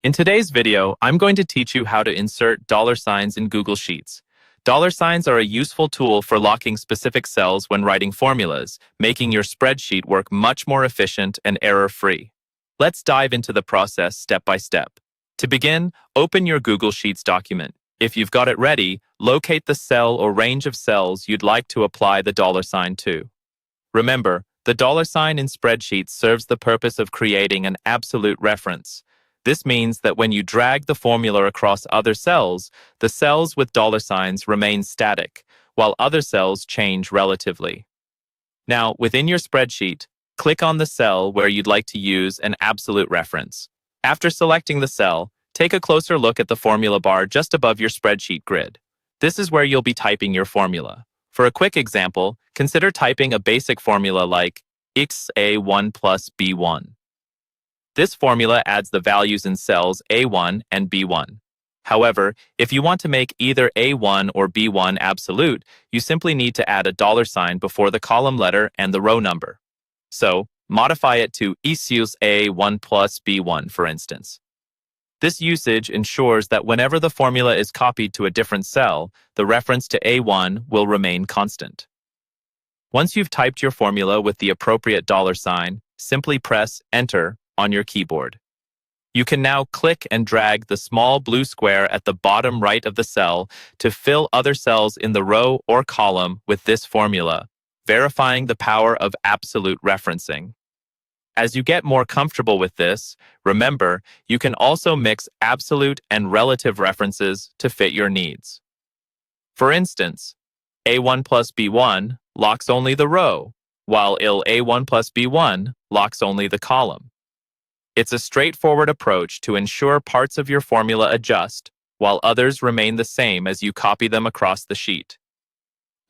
In today's video, I'm going to teach you how to insert dollar signs in Google Sheets. Dollar signs are a useful tool for locking specific cells when writing formulas, making your spreadsheet work much more efficient and error-free. Let's dive into the process step by step. To begin, open your Google Sheets document. If you've got it ready, locate the cell or range of cells you'd like to apply the dollar sign to. Remember, the dollar sign in spreadsheets serves the purpose of creating an absolute reference. This means that when you drag the formula across other cells, the cells with dollar signs remain static, while other cells change relatively. Now, within your spreadsheet, click on the cell where you'd like to use an absolute reference. After selecting the cell, take a closer look at the formula bar just above your spreadsheet grid. This is where you'll be typing your formula. For a quick example, consider typing a basic formula like xa1 plus b1. This formula adds the values in cells A1 and B1. However, if you want to make either A1 or B1 absolute, you simply need to add a dollar sign before the column letter and the row number. So, modify it to equals A1 plus B1, for instance. This usage ensures that whenever the formula is copied to a different cell, the reference to A1 will remain constant. Once you've typed your formula with the appropriate dollar sign, simply press Enter on your keyboard. You can now click and drag the small blue square at the bottom right of the cell to fill other cells in the row or column with this formula, verifying the power of absolute referencing. As you get more comfortable with this, remember, you can also mix absolute and relative references to fit your needs. For instance, A1 plus B1 locks only the row, while A1 plus B1 locks only the column. It's a straightforward approach to ensure parts of your formula adjust, while others remain the same as you copy them across the sheet.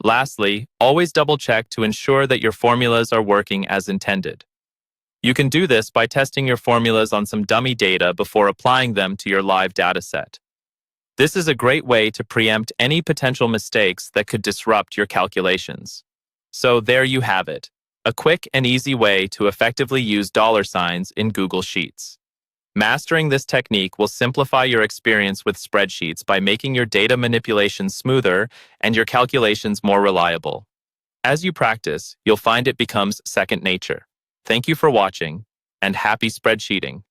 Lastly, always double-check to ensure that your formulas are working as intended. You can do this by testing your formulas on some dummy data before applying them to your live dataset. This is a great way to preempt any potential mistakes that could disrupt your calculations. So there you have it. A quick and easy way to effectively use dollar signs in Google Sheets. Mastering this technique will simplify your experience with spreadsheets by making your data manipulation smoother and your calculations more reliable. As you practice, you'll find it becomes second nature. Thank you for watching, and happy spreadsheeting.